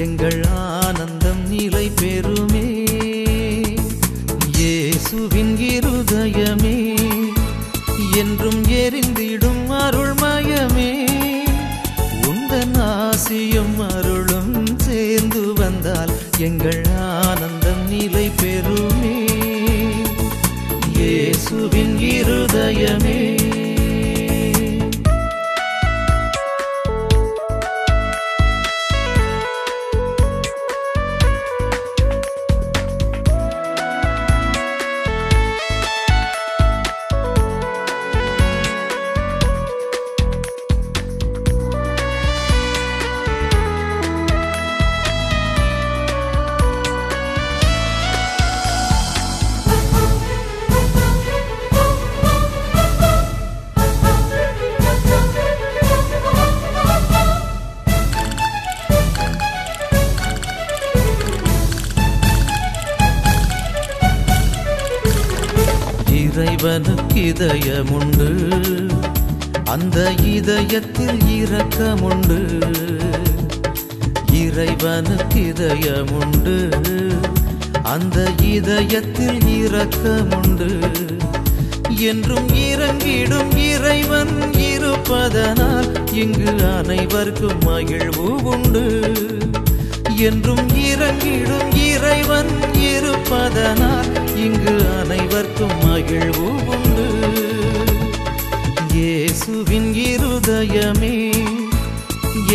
எங்கள் ஆனந்தம் நிலை பெறுமே. இயேசுவின் இருதயமே என்றும் எரிந்திடும் அருள்மயமே, உந்தன் ஆசியும் அருளும் சேர்ந்து வந்தால் எங்கள் ஆனந்தம் நிலை பெறுமே. இயேசுவின் இருதயமே இறைவனுக்கு இதயமுண்டு, அந்த இதயத்தில் இரக்கமுண்டு. இறைவனுக்கு இதயமுண்டு, அந்த இதயத்தில் இரக்கமுண்டு. என்றும் இறங்கிடும் இறைவன் இருப்பதனால் இங்கு அனைவருக்கும் மகிழ்வு உண்டு. என்றும் இறங்கிடும் இறைவன் இருப்பதனால் இங்கு அனைவருக்கும் மகிழ்வு உண்டு. இயேசுவின் இருதயமே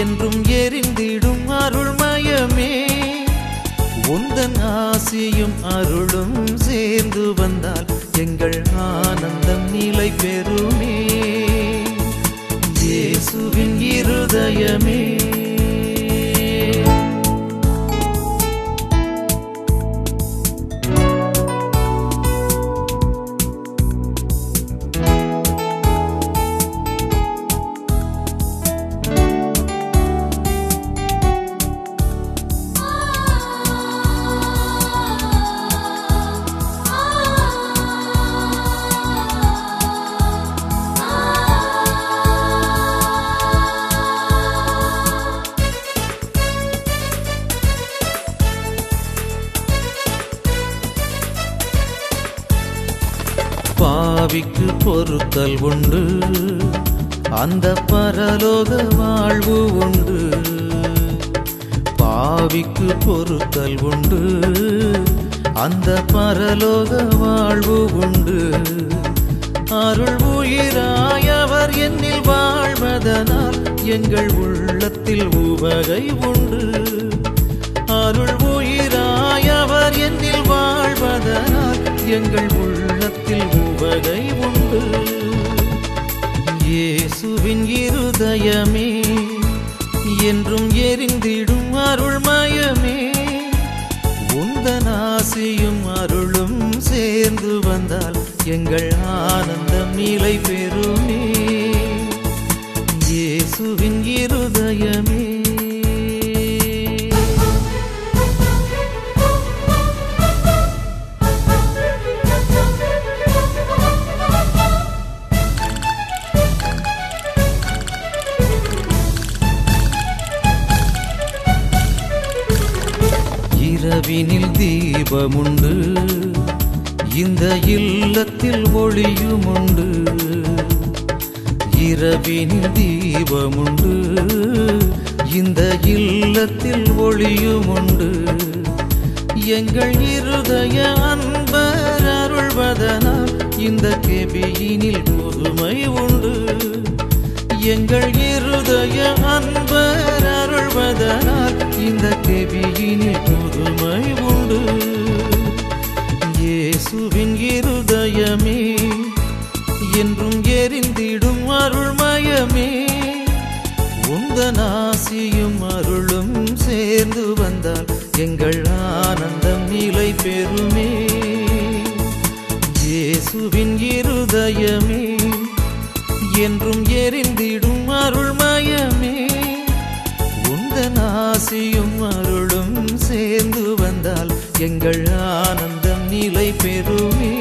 என்றும் எரிந்திடும் அருள்மயமே, உந்தன் ஆசியும் அருளும் சேர்ந்து வந்தால் எங்கள் ஆனந்தம் நிலை பெறுமே. இயேசுவின் இருதயமே பாவிக்கு பொறுத்தல் உண்டு, அந்த பரலோக வாழ்வு உண்டு. பாவிக்கு பொறுத்தல் உண்டு, அந்த பரலோக வாழ்வு உண்டு. அருள் உயிராயவர் என்னில் வாழ்வதனால் எங்கள் உள்ளத்தில் உவகை உண்டு. அருள் உயிராயவர் என்னில் வாழ்வதனால் எங்கள் உள்ளத்தில் உவகை உண்டு. இயேசுவின் இருதயமே என்றும் எரிந்திடும் அருள்மயமே, உந்தன் ஆசியும் அருளும் சேர்ந்து வந்தால் எங்கள் ஆனந்தம் நிலை பெறுமே. இயேசுவின் இருதயமே இரவினில் தீபமுண்டு, இந்த இல்லத்தில் ஒளியுமுண்டு. இரவினில் தீபமுண்டு, இந்த இல்லத்தில் ஒளியுமுண்டு. எங்கள் இருதய அன்பர் அருள்வதனால் இந்த கெபியினில் புதுமை உண்டு. எங்கள் இருதய அன்பர் அருள்வதனால் இந்த கெபியினில் புதுமை உண்டு. இயேசுவின் இருதயமே என்றும் எரிந்திடும் அருள்மயமே, உந்தன் ஆசியும் அருளும் சேர்ந்து வந்தால் எங்கள் ஆனந்தம் நிலை பெறுமே. இயேசுவின் இருதயமே என்றும் எரிந்திடும் அருள்மயமே, உந்தன் ஆசியும் அருளும் சேர்ந்து வந்தால் எங்கள் ஆனந்தம் நிலை பெறுமே.